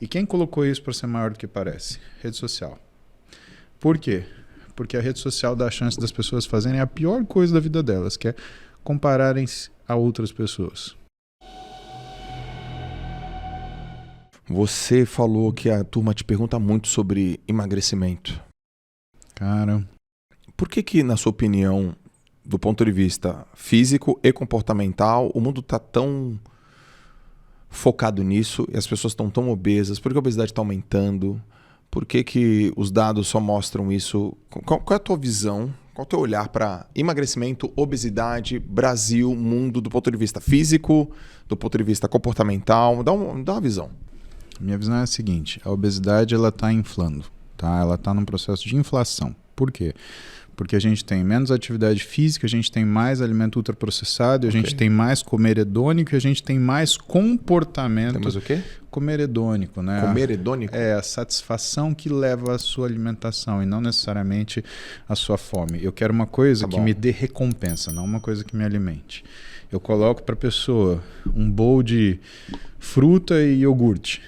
E quem colocou isso para ser maior do que parece? Rede social. Por quê? Porque a rede social dá a chance das pessoas fazerem a pior coisa da vida delas, que é compararem-se a outras pessoas. Você falou que a turma te pergunta muito sobre emagrecimento. Cara, Por que, na sua opinião, do ponto de vista físico e comportamental, o mundo está tão focado nisso e as pessoas estão tão obesas? Por que a obesidade está aumentando? Por que os dados só mostram isso? Qual é a tua visão? Qual é o teu olhar para emagrecimento, obesidade, Brasil, mundo, do ponto de vista físico, do ponto de vista comportamental? Dá uma visão. minha visão é a seguinte, a obesidade ela está inflando, tá? Ela está num processo de inflação. Por quê? Porque a gente tem menos atividade física, a gente tem mais alimento ultraprocessado, a gente tem mais comer hedônico e a gente tem mais comportamento. Temos o quê? Comer hedônico, né? Comer hedônico? É a satisfação que leva à sua alimentação e não necessariamente à sua fome. Eu quero uma coisa que me dê recompensa, não uma coisa que me alimente. Eu coloco para a pessoa um bowl de fruta e iogurte,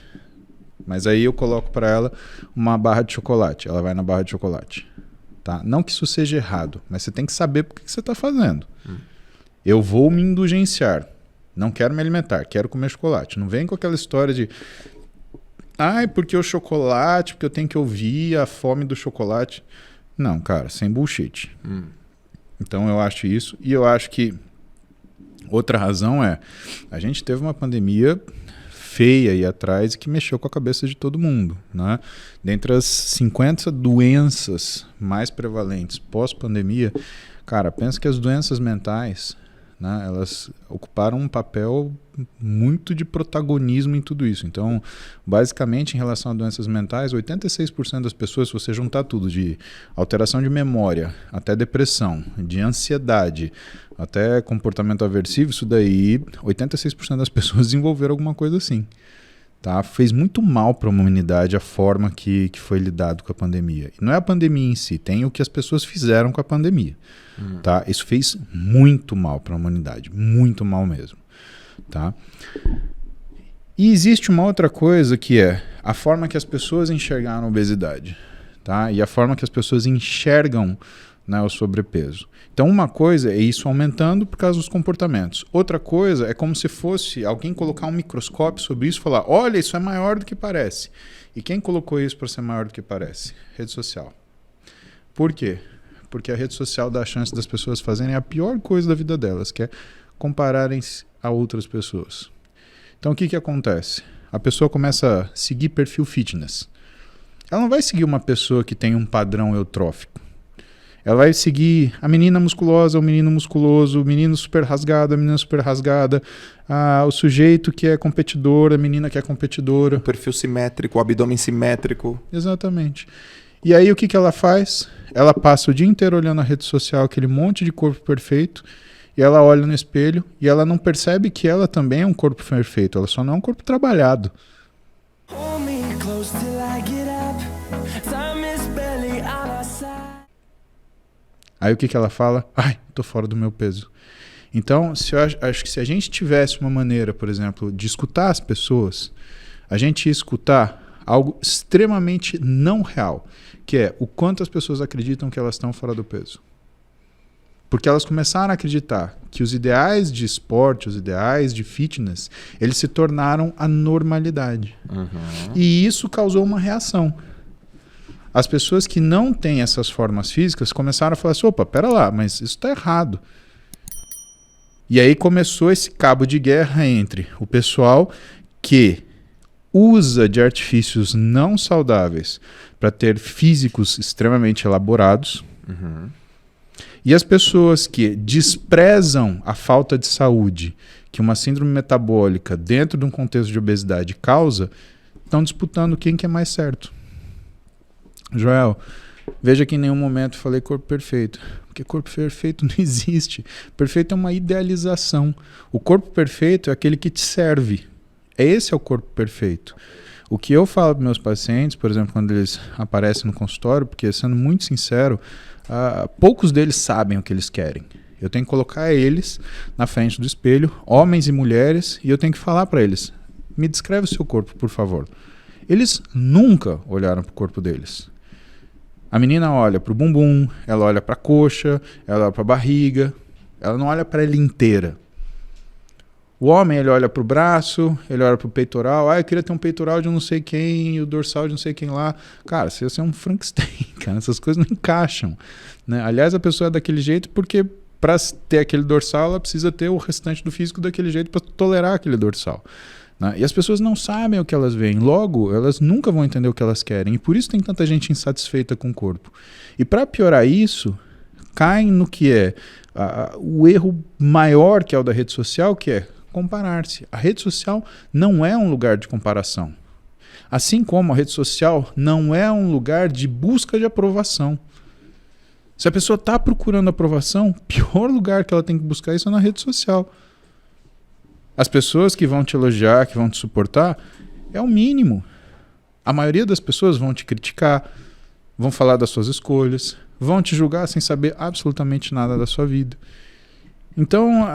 mas aí eu coloco para ela uma barra de chocolate. Ela vai na barra de chocolate. Tá? Não que isso seja errado, mas você tem que saber por que você está fazendo. Eu vou me indulgenciar. Não quero me alimentar, quero comer chocolate. Não vem com aquela história de porque o chocolate, porque eu tenho que ouvir a fome do chocolate. Não, cara, sem bullshit. Então eu acho isso. E eu acho que outra razão é, a gente teve uma pandemia feia aí atrás que mexeu com a cabeça de todo mundo, né? Dentre as 50 doenças mais prevalentes pós-pandemia, cara, pensa que as doenças mentais, né, elas ocuparam um papel muito de protagonismo em tudo isso. Então, basicamente, em relação a doenças mentais, 86% das pessoas, se você juntar tudo, de alteração de memória, até depressão, de ansiedade, até comportamento aversivo, isso daí, 86% das pessoas desenvolveram alguma coisa assim. Tá? Fez muito mal para a humanidade a forma que foi lidado com a pandemia. E não é a pandemia em si, tem o que as pessoas fizeram com a pandemia. Tá? Isso fez muito mal para a humanidade, muito mal mesmo. Tá? E existe uma outra coisa que é a forma que as pessoas enxergaram a obesidade, tá? E a forma que as pessoas enxergam, né, o sobrepeso. Então uma coisa é isso aumentando por causa dos comportamentos. Outra coisa é como se fosse alguém colocar um microscópio sobre isso e falar, olha, isso é maior do que parece. E quem colocou isso para ser maior do que parece? Rede social. Por quê? Porque a rede social dá a chance das pessoas fazerem a pior coisa da vida delas, que é compararem-se a outras pessoas. Então o que acontece? A pessoa começa a seguir perfil fitness. Ela não vai seguir uma pessoa que tem um padrão eutrófico. Ela vai seguir a menina musculosa, o menino musculoso, o menino super rasgado, a menina super rasgada, o sujeito que é competidor, a menina que é competidora. O perfil simétrico, o abdômen simétrico. Exatamente. E aí o que ela faz? Ela passa o dia inteiro olhando a rede social, aquele monte de corpo perfeito, e ela olha no espelho e ela não percebe que ela também é um corpo perfeito, ela só não é um corpo trabalhado. Aí o que ela fala? Tô fora do meu peso. Então, acho que se a gente tivesse uma maneira, por exemplo, de escutar as pessoas, a gente ia escutar algo extremamente não real, que é o quanto as pessoas acreditam que elas estão fora do peso. Porque elas começaram a acreditar que os ideais de esporte, os ideais de fitness, eles se tornaram a normalidade. E isso causou uma reação. As pessoas que não têm essas formas físicas começaram a falar assim, opa, pera lá, mas isso está errado. E aí começou esse cabo de guerra entre o pessoal que usa de artifícios não saudáveis para ter físicos extremamente elaborados, e as pessoas que desprezam a falta de saúde que uma síndrome metabólica dentro de um contexto de obesidade causa, estão disputando quem que é mais certo. Joel, veja que em nenhum momento falei corpo perfeito, porque corpo perfeito não existe. Perfeito é uma idealização. O corpo perfeito é aquele que te serve. Esse é o corpo perfeito. O que eu falo para meus pacientes, por exemplo, quando eles aparecem no consultório, porque sendo muito sincero, poucos deles sabem o que eles querem. Eu tenho que colocar eles na frente do espelho, homens e mulheres, e eu tenho que falar para eles, me descreve o seu corpo, por favor. Eles nunca olharam para o corpo deles. A menina olha para o bumbum, ela olha para a coxa, ela olha para a barriga, ela não olha para ela inteira. O homem, ele olha para o braço, ele olha para o peitoral. Eu queria ter um peitoral de não sei quem, o dorsal de não sei quem lá. Cara, você é um Frankenstein, cara. Essas coisas não encaixam, né? Aliás, a pessoa é daquele jeito porque para ter aquele dorsal, ela precisa ter o restante do físico daquele jeito para tolerar aquele dorsal, né? E as pessoas não sabem o que elas veem. Logo, elas nunca vão entender o que elas querem. E por isso tem tanta gente insatisfeita com o corpo. E para piorar isso, caem no que é o erro maior, que é o da rede social, que é comparar-se. A rede social não é um lugar de comparação. Assim como a rede social não é um lugar de busca de aprovação. Se a pessoa está procurando aprovação, o pior lugar que ela tem que buscar isso é na rede social. As pessoas que vão te elogiar, que vão te suportar, é o mínimo. A maioria das pessoas vão te criticar, vão falar das suas escolhas, vão te julgar sem saber absolutamente nada da sua vida. Então,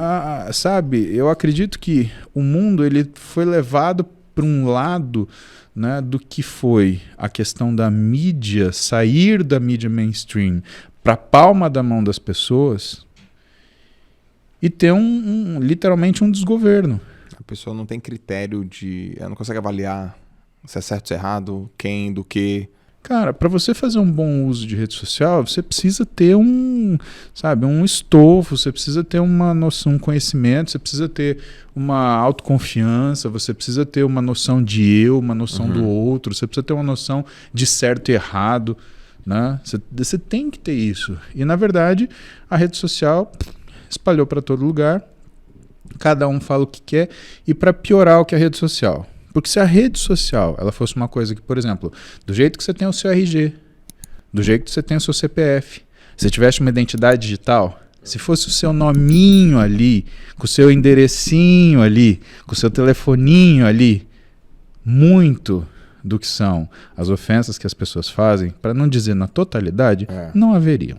sabe, eu acredito que o mundo ele foi levado para um lado, né, do que foi a questão da mídia, sair da mídia mainstream para a palma da mão das pessoas e ter literalmente um desgoverno. A pessoa não tem critério ela não consegue avaliar se é certo ou errado, quem, do que. Cara, para você fazer um bom uso de rede social, você precisa ter um estofo, você precisa ter uma noção, um conhecimento, você precisa ter uma autoconfiança, você precisa ter uma noção de uma noção do outro, você precisa ter uma noção de certo e errado, né? Você tem que ter isso. E, na verdade, a rede social espalhou para todo lugar, cada um fala o que quer, e para piorar o que é a rede social. Porque se a rede social ela fosse uma coisa que, por exemplo, do jeito que você tem o seu RG, do jeito que você tem o seu CPF, se você tivesse uma identidade digital, se fosse o seu nominho ali, com o seu enderecinho ali, com o seu telefoninho ali, muito do que são as ofensas que as pessoas fazem, para não dizer na totalidade, não haveriam.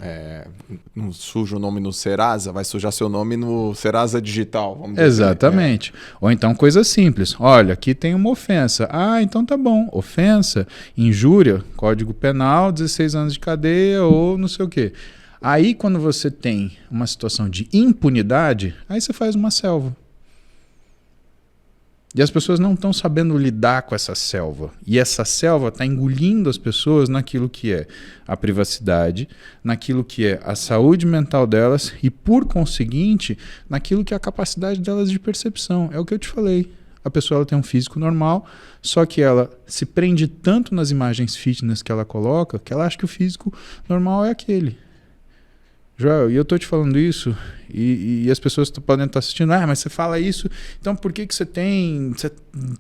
Não suja o nome no Serasa, vai sujar seu nome no Serasa Digital. Vamos dizer. Exatamente. Ou então coisa simples. Olha, aqui tem uma ofensa. Então tá bom. Ofensa, injúria, Código Penal, 16 anos de cadeia ou não sei o quê. Aí quando você tem uma situação de impunidade, aí você faz uma selva. E as pessoas não estão sabendo lidar com essa selva. E essa selva está engolindo as pessoas naquilo que é a privacidade, naquilo que é a saúde mental delas e, por conseguinte, naquilo que é a capacidade delas de percepção. É o que eu te falei. A pessoa ela tem um físico normal, só que ela se prende tanto nas imagens fitness que ela coloca que ela acha que o físico normal é aquele. Joel, e eu estou te falando isso e as pessoas podem estar assistindo, mas você fala isso, então por que você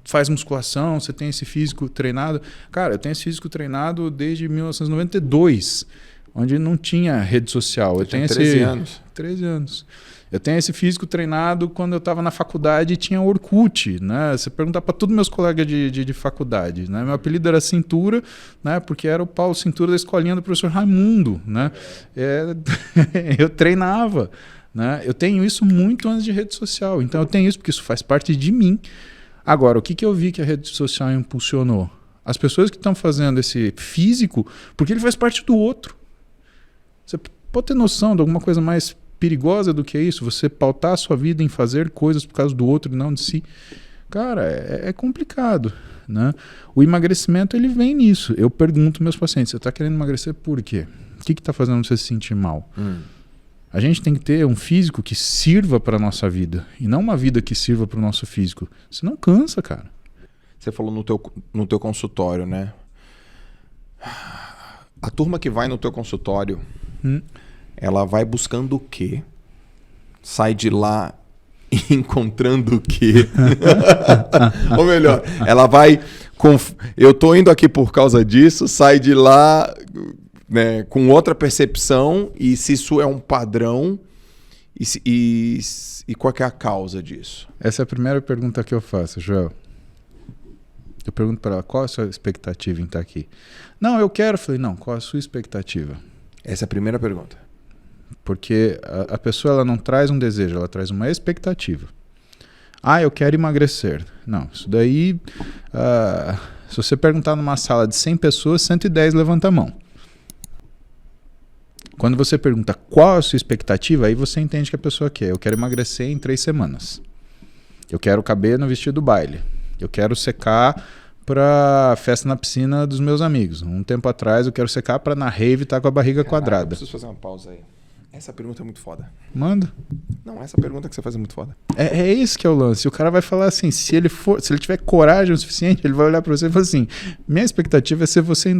faz musculação, você tem esse físico treinado? Cara, eu tenho esse físico treinado desde 1992, onde não tinha rede social. Eu tenho 13 anos. 13 anos. Eu tenho esse físico treinado quando eu estava na faculdade e tinha Orkut, né? Você perguntar para todos meus colegas de faculdade, né? Meu apelido era Cintura, né? Porque era o Paulo Cintura da escolinha do professor Raimundo, né? Eu treinava, né? Eu tenho isso muito antes de rede social, então eu tenho isso porque isso faz parte de mim. Agora, o que eu vi que a rede social impulsionou? As pessoas que estão fazendo esse físico, porque ele faz parte do outro. Você pode ter noção de alguma coisa mais perigosa do que é isso? Você pautar a sua vida em fazer coisas por causa do outro e não de si. Cara, é complicado, né? O emagrecimento, ele vem nisso. Eu pergunto meus pacientes, você está querendo emagrecer por quê? O que está fazendo você se sentir mal? A gente tem que ter um físico que sirva para a nossa vida e não uma vida que sirva para o nosso físico. Você não cansa, cara. Você falou no teu consultório, né? A turma que vai no teu consultório, ela vai buscando o quê? Sai de lá encontrando o quê? Ou melhor, ela vai eu tô indo aqui por causa disso, sai de lá, né, com outra percepção, e se isso é um padrão, e qual que é a causa disso? Essa é a primeira pergunta que eu faço, Joel. Eu pergunto para ela, qual a sua expectativa em estar aqui? Não, eu quero. Eu falei, não, qual a sua expectativa? Essa é a primeira pergunta. Porque a pessoa ela não traz um desejo, ela traz uma expectativa. Eu quero emagrecer. Não, isso daí Se você perguntar numa sala de 100 pessoas, 110 levanta a mão. Quando você pergunta qual é a sua expectativa, aí você entende que a pessoa quer. Eu quero emagrecer em 3 semanas. Eu quero caber no vestido do baile. Eu quero secar para festa na piscina dos meus amigos. Um tempo atrás eu quero secar para na rave estar com a barriga quadrada. Eu preciso fazer uma pausa aí. Essa pergunta é muito foda. Manda. Não, essa pergunta que você faz é muito foda. É esse que é o lance. O cara vai falar assim, se ele tiver coragem o suficiente, ele vai olhar para você e falar assim, minha expectativa é ser você em